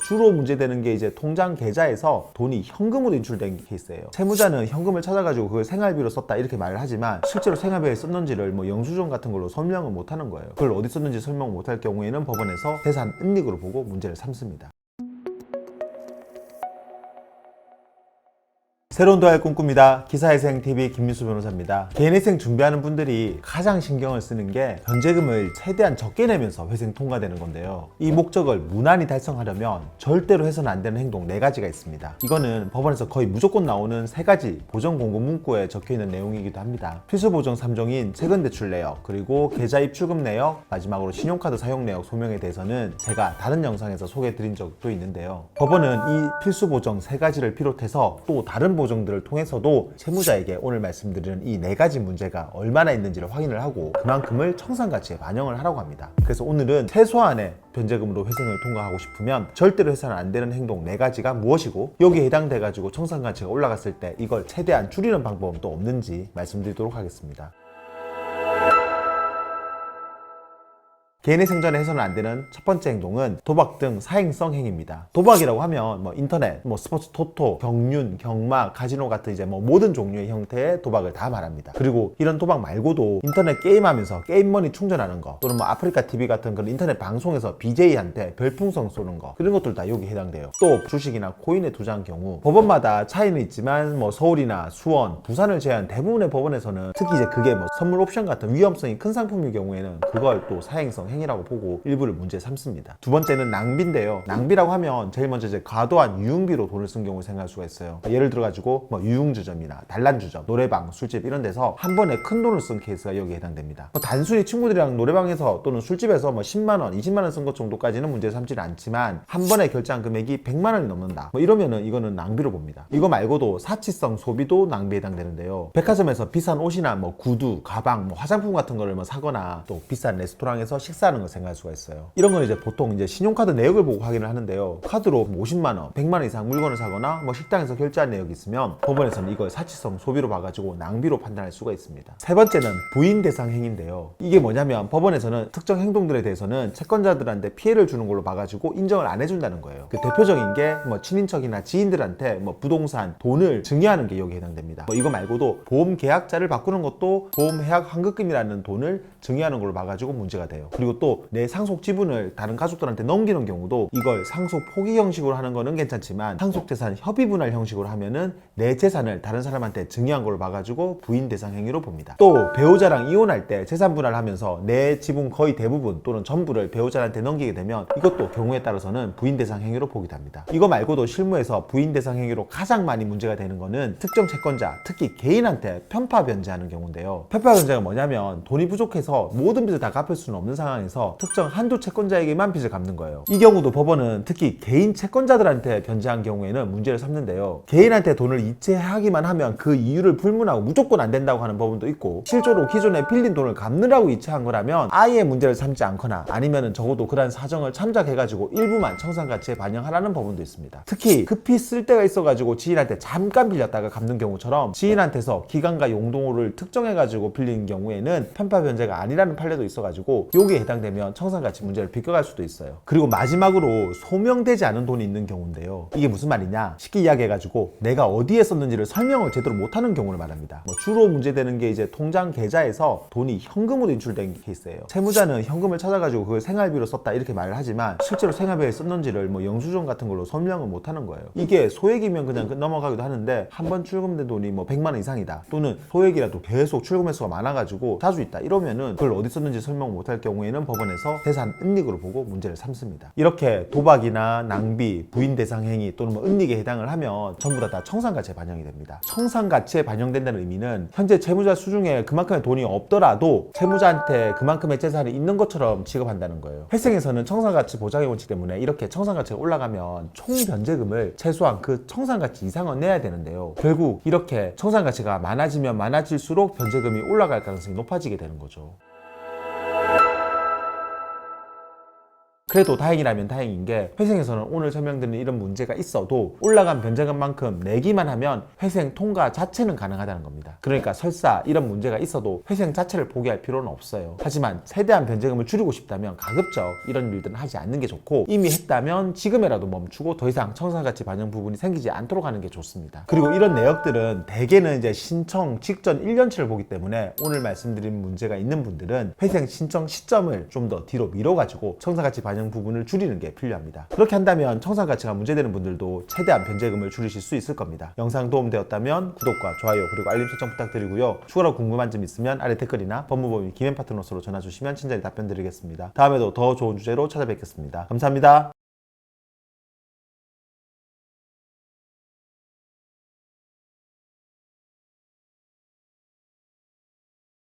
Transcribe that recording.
주로 문제되는 게 이제 통장 계좌에서 돈이 현금으로 인출된 케이스예요. 채무자는 현금을 찾아가지고 그걸 생활비로 썼다 이렇게 말을 하지만 실제로 생활비에 썼는지를 영수증 같은 걸로 설명을 못 하는 거예요. 그걸 어디 썼는지 설명 못 할 경우에는 법원에서 재산 은닉으로 보고 문제를 삼습니다. 새로운 도약을 꿈꿉니다. 기사회생TV 김민수 변호사입니다. 개인회생 준비하는 분들이 가장 신경을 쓰는 게 변제금을 최대한 적게 내면서 회생 통과되는 건데요. 이 목적을 무난히 달성하려면 절대로 해서는 안 되는 행동 4가지가 있습니다. 이거는 법원에서 거의 무조건 나오는 3가지 보전공고 문구에 적혀있는 내용이기도 합니다. 필수보정 3종인 세금대출 내역, 그리고 계좌 입출금 내역, 마지막으로 신용카드 사용 내역 소명에 대해서는 제가 다른 영상에서 소개해드린 적도 있는데요. 법원은 이 필수보정 3가지를 비롯해서 또 다른 보정들을 통해서도 채무자에게 오늘 말씀드리는 이 4가지 문제가 얼마나 있는지를 확인을 하고 그만큼을 청산가치에 반영을 하라고 합니다. 그래서 오늘은 최소한의 변제금으로 회생을 통과하고 싶으면 절대로 해서는 안 되는 행동 4가지가 무엇이고 여기에 해당돼 가지고 청산가치가 올라갔을 때 이걸 최대한 줄이는 방법은 또 없는지 말씀드리도록 하겠습니다. 개인의 생전에 해서는 안 되는 첫 번째 행동은 도박 등 사행성 행위입니다. 도박이라고 하면 인터넷, 스포츠 토토, 경륜, 경마, 카지노 같은 이제 모든 종류의 형태의 도박을 다 말합니다. 그리고 이런 도박 말고도 인터넷 게임하면서 게임머니 충전하는 거, 또는 아프리카 TV 같은 그런 인터넷 방송에서 BJ한테 별풍선 쏘는 거, 그런 것들 다 여기 해당돼요. 또 주식이나 코인에 투자한 경우 법원마다 차이는 있지만 서울이나 수원, 부산을 제외한 대부분의 법원에서는 특히 이제 그게 선물 옵션 같은 위험성이 큰 상품일 경우에는 그걸 또 사행성 행위라고 보고 일부를 문제 삼습니다. 두 번째는 낭비인데요. 낭비라고 하면 제일 먼저 이제 과도한 유흥비로 돈을 쓴 경우를 생각할 수가 있어요. 예를 들어 가지고 유흥주점이나 단란주점, 노래방, 술집 이런 데서 한 번에 큰 돈을 쓴 케이스가 여기에 해당됩니다. 단순히 친구들이랑 노래방에서 또는 술집에서 10만 원, 20만 원 쓴 것 정도까지는 문제 삼지는 않지만 한 번에 결제한 금액이 100만 원이 넘는다. 이러면은 이거는 낭비로 봅니다. 이거 말고도 사치성 소비도 낭비에 해당되는데요. 백화점에서 비싼 옷이나 구두, 가방, 화장품 같은 거를 사거나 또 비싼 레스토랑에서 식사하는 걸 생각할 수가 있어요. 이런 건 이제 보통 이제 신용카드 내역을 보고 확인을 하는데요. 카드로 50만 원, 100만 원 이상 물건을 사거나 식당에서 결제한 내역이 있으면 법원에서는 이걸 사치성 소비로 봐가지고 낭비로 판단할 수가 있습니다. 세 번째는 부인 대상 행위인데요. 이게 뭐냐면 법원에서는 특정 행동들에 대해서는 채권자들한테 피해를 주는 걸로 봐가지고 인정을 안 해준다는 거예요. 그 대표적인 게 친인척이나 지인들한테 부동산, 돈을 증여하는 게 여기에 해당됩니다. 이거 말고도 보험 계약자를 바꾸는 것도 보험 해약 환급금이라는 돈을 증여하는 걸로 봐가지고 문제가 돼요. 그리고 또 내 상속 지분을 다른 가족들한테 넘기는 경우도 이걸 상속 포기 형식으로 하는 거는 괜찮지만 상속 재산 협의 분할 형식으로 하면은 내 재산을 다른 사람한테 증여한 걸로 봐가지고 부인 대상 행위로 봅니다. 또 배우자랑 이혼할 때 재산 분할하면서 내 지분 거의 대부분 또는 전부를 배우자한테 넘기게 되면 이것도 경우에 따라서는 부인 대상 행위로 보기도 합니다. 이거 말고도 실무에서 부인 대상 행위로 가장 많이 문제가 되는 거는 특정 채권자, 특히 개인한테 편파 변제하는 경우인데요. 편파 변제가 뭐냐면 돈이 부족해서 모든 빚을 다 갚을 수는 없는 상황에서 특정 한두 채권자에게만 빚을 갚는 거예요. 이 경우도 법원은 특히 개인 채권자들한테 변제한 경우에는 문제를 삼는데요. 개인한테 돈을 이체하기만 하면 그 이유를 불문하고 무조건 안 된다고 하는 법원도 있고, 실제로 기존에 빌린 돈을 갚느라고 이체한 거라면 아예 문제를 삼지 않거나 아니면은 적어도 그런 사정을 참작해가지고 일부만 청산가치에 반영하라는 법원도 있습니다. 특히 급히 쓸 때가 있어가지고 지인한테 잠깐 빌렸다가 갚는 경우처럼 지인한테서 기간과 용도를 특정해가지고 빌린 경우에는 편파 변제가 아니라는 판례도 있어가지고 여기에 해당되면 청산가치 문제를 비껴갈 수도 있어요. 그리고 마지막으로 소명되지 않은 돈이 있는 경우인데요. 이게 무슨 말이냐, 쉽게 이야기해가지고 내가 어디에 썼는지를 설명을 제대로 못하는 경우를 말합니다. 주로 문제되는 게 이제 통장 계좌에서 돈이 현금으로 인출된 케이스예요. 채무자는 현금을 찾아가지고 그걸 생활비로 썼다 이렇게 말을 하지만 실제로 생활비에 썼는지를 영수증 같은 걸로 설명을 못하는 거예요. 이게 소액이면 그냥 넘어가기도 하는데 한 번 출금된 돈이 100만 원 이상이다, 또는 소액이라도 계속 출금 횟수가 많아가지고 자주 있다, 이러면은 그걸 어디 썼는지 설명 못할 경우에는 법원에서 재산 은닉으로 보고 문제를 삼습니다. 이렇게 도박이나 낭비, 부인 대상 행위 또는 은닉에 해당을 하면 전부 다 청산가치에 반영이 됩니다. 청산가치에 반영된다는 의미는 현재 채무자 수중에 그만큼의 돈이 없더라도 채무자한테 그만큼의 재산이 있는 것처럼 취급한다는 거예요. 회생에서는 청산가치 보장의 원칙 때문에 이렇게 청산가치가 올라가면 총 변제금을 최소한 그 청산가치 이상은 내야 되는데요. 결국 이렇게 청산가치가 많아지면 많아질수록 변제금이 올라갈 가능성이 높아지게 되는 거죠. 그래도 다행이라면 다행인 게 회생에서는 오늘 설명드린 이런 문제가 있어도 올라간 변제금만큼 내기만 하면 회생 통과 자체는 가능하다는 겁니다. 그러니까 설사 이런 문제가 있어도 회생 자체를 포기할 필요는 없어요. 하지만 세대한 변제금을 줄이고 싶다면 가급적 이런 일들은 하지 않는 게 좋고, 이미 했다면 지금이라도 멈추고 더 이상 청산가치 반영 부분이 생기지 않도록 하는 게 좋습니다. 그리고 이런 내역들은 대개는 이제 신청 직전 1년치를 보기 때문에 오늘 말씀드린 문제가 있는 분들은 회생 신청 시점을 좀 더 뒤로 미뤄가지고 청산가치 반영 부분을 줄이는 게 필요합니다. 그렇게 한다면 청산가치가 문제되는 분들도 최대한 변제금을 줄이실 수 있을 겁니다. 영상 도움되었다면 구독과 좋아요 그리고 알림 설정 부탁드리고요. 추가로 궁금한 점 있으면 아래 댓글이나 법무법인 김앤파트너스로 전화 주시면 친절히 답변 드리겠습니다. 다음에도 더 좋은 주제로 찾아뵙겠습니다. 감사합니다.